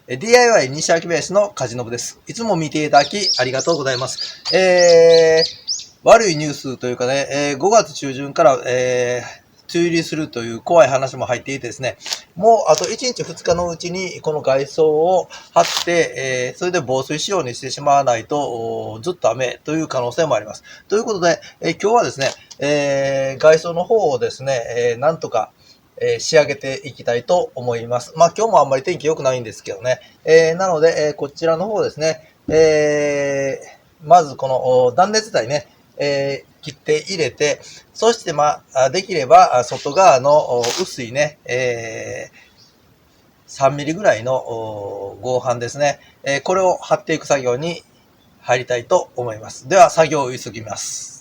DIY 西秋林の梶信です。いつも見ていただきありがとうございます。悪いニュースというかね、5月中旬から、梅雨入りするという怖い話も入っていてですね、もうあと1日2日のうちにこの外装を張って、それで防水仕様にしてしまわないと、ずっと雨という可能性もあります。ということで、今日はですね、外装の方をですね、なんとか、仕上げていきたいと思います。まあ今日もあんまり天気良くないんですけどね。なので、こちらの方ですね、まずこの断熱材ね、切って入れて、そしてできれば外側の薄いね、3ミリぐらいの合板ですね、これを貼っていく作業に入りたいと思います。では作業を急ぎます。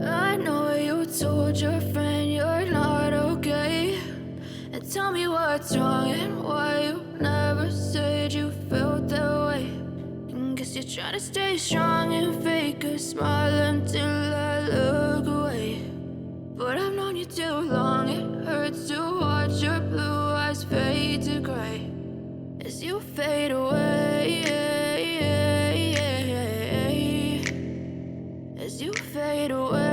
I know you told your friend you're not okay, and tell me what's wrong and why you never said you felt that way. And guess you're trying to stay strong and fake a smile until I look away. But I've known you too long, it hurts to watch your blue eyes fade to gray as you fade away, as you fade away.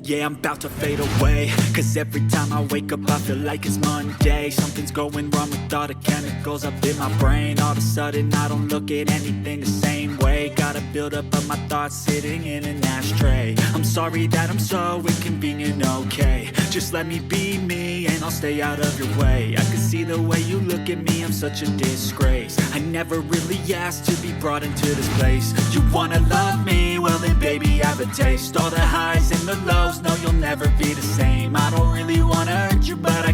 Yeah, I'm about to fade away, cause every time I wake up I feel like it's Monday. Something's going wrong with all the chemicals up in my brain. All of a sudden I don't look at anything the same way. Got a buildup of my thoughts sitting in an ashtray. I'm sorry that I'm so inconvenient, okay. Just let me be me and I'll stay out of your way. I can see the way you look at me, I'm such a disgrace. I never really asked to be brought into this place. You wanna love me? Well then baby I have a taste. All the highs and the lows, no you'll never be the same. I don't really wanna hurt you but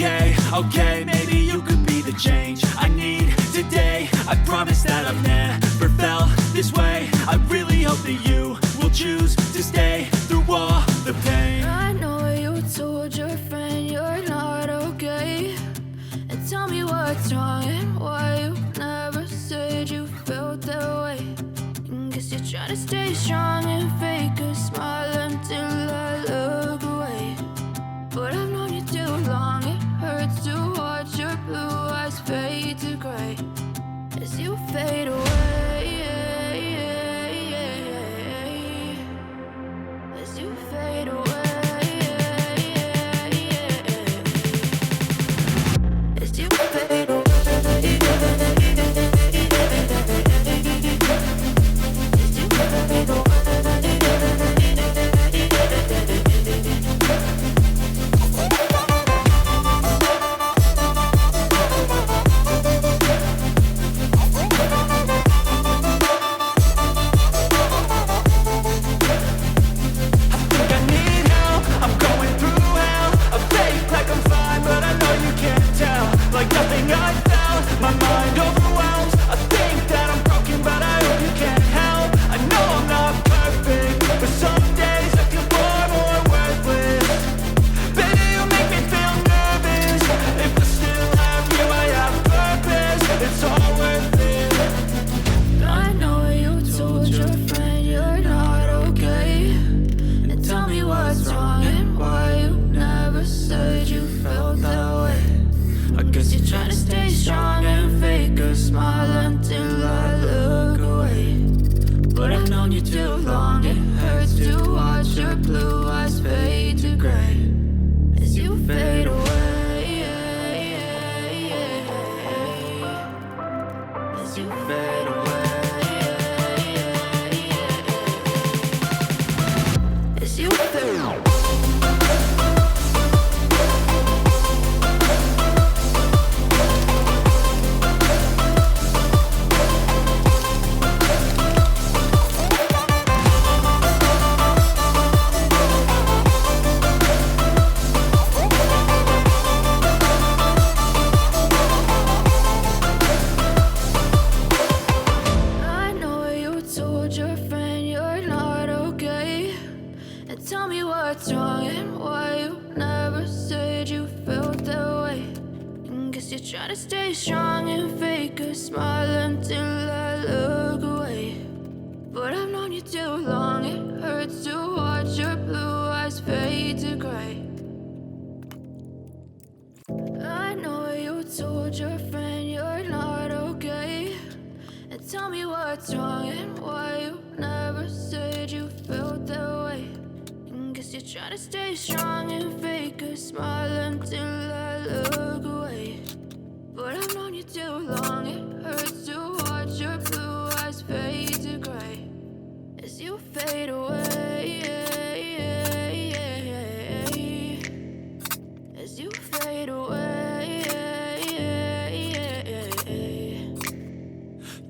okay, okay, maybe you could be the change I need today. I promise that I've never felt this way. I really hope that you will choose to stay through all the pain. I know you told your friend you're not okay, and tell me what's wrong and why you never said you felt that way. Guess you're trying to stay strong and fake a smile until I look away. But I've known you too long, it hurts to watch your blue eyes fade to gray as you fade away. As you fade away. As you fade away. Try to stay strong and fake a smile until I look away. But I've known you too long, it hurts to watch your blue eyes fade to gray as you fade away. As you fade away.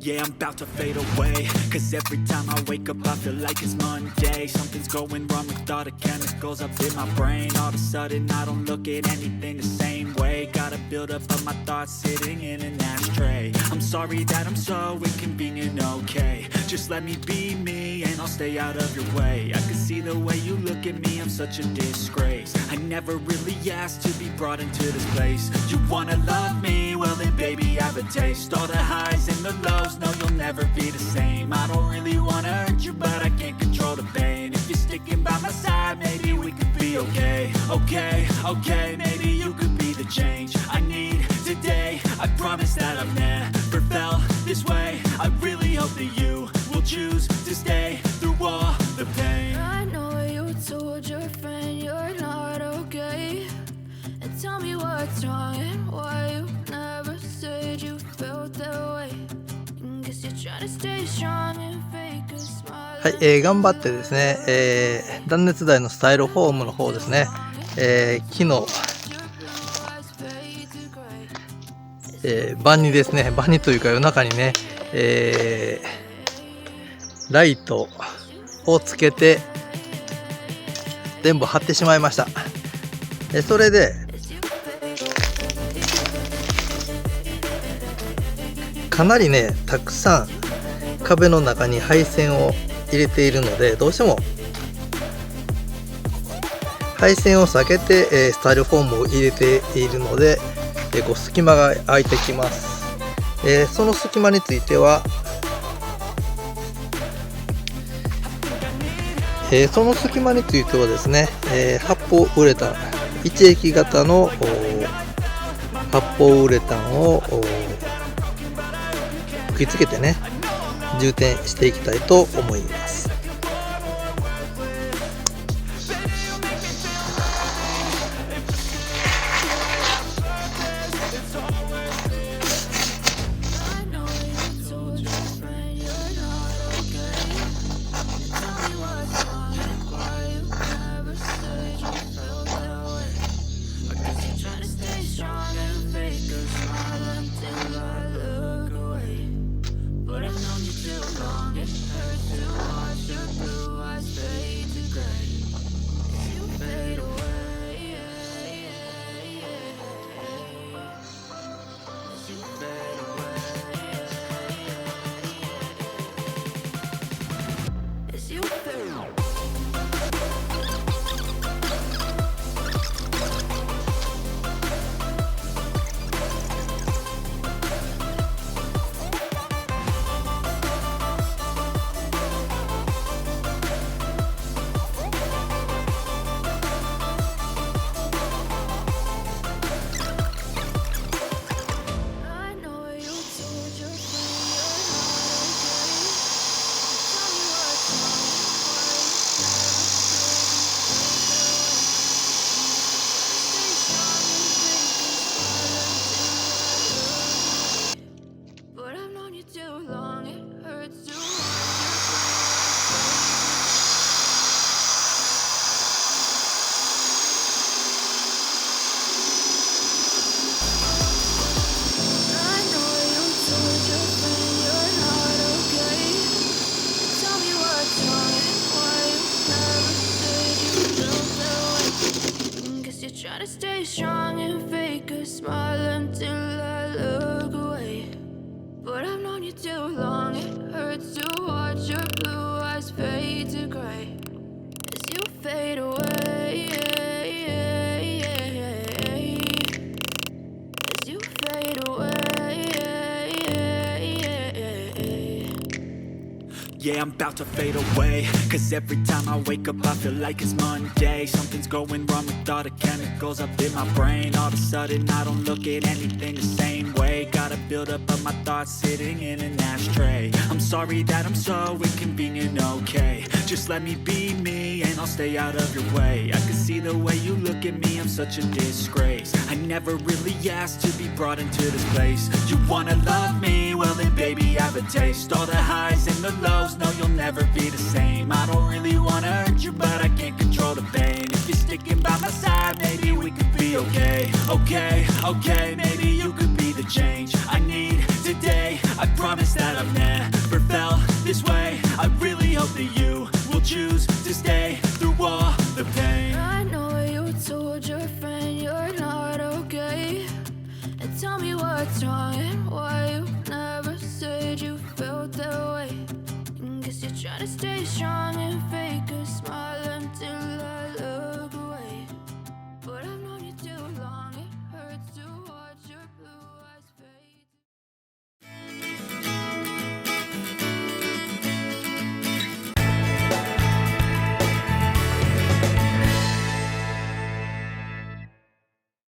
Yeah, I'm about to fade away, cause every time I wake up I feel like it's Monday. Something's going wrong with all the chemicals up in my brain. All of a sudden I don't look at anything the same way. Gotta build up of my thoughts sitting in an ashtray. I'm sorry that I'm so inconvenient, okay. Just let me be me and I'll stay out of your way. I can see the way you look at me, I'm such a disgrace. I never really asked to be brought into this place. You wanna love me? Well then baby I have a taste. All the highs and the lows, no you'll never be the same. I don't really wanna hurt you but I can't control the pain. If you're sticking by my side maybe we could be okay. Okay, okay, maybe you could be the change I need today. I promise that I've never felt this way. I really hope that you will choose to stay through all the pain. I know you told your friend you're not okay, and tell me what's wrong and why you never said you felt that way. Guess you're trying to stay strong and fake a smile. はい、頑張ってですね、断熱材のスタイロフォームの方ですね、木の、板にですね、板にというか夜中にね、ライトをつけて全部貼ってしまいました。それでかなりねたくさん壁の中に配線を入れているので、どうしても配線を避けて、スタイロフォームを入れているので、こう隙間が空いてきます。その隙間については、ですね、発泡ウレタン、一液型の発泡ウレタンを吹き付けてね、充填していきたいと思います。Try to stay strong and fake a smile until I look away. But I've known you too long, it hurts to watch your blue eyes fade to gray as you fade away. As you fade away. Yeah, I'm about to fade away, cause every time I wake up I feel like it's Monday. Something's going wrong with all the chemicals up in my brain. All of a sudden I don't look at anything the same way. Got a buildup of my thoughts sitting in an ashtray. I'm sorry that I'm so inconvenient, okay. Just let me be me and I'll stay out of your way. I can see the way you look at me, I'm such a disgrace. I never really asked to be brought into this place. You wanna love me? Well then baby I have a taste. All the highs and the lows, no you'll never be the same. I don't really wanna hurt you but I can't control the pain. If you're sticking by my side maybe we could be okay. Okay, maybe you could be the change I need today. I promise that I've never felt this way. I really hope that you will choose to stay through all the pain. I know you told your friend you're not okay, and tell me what's wrong and why you never said you felt that way. Guess you're trying to stay strong and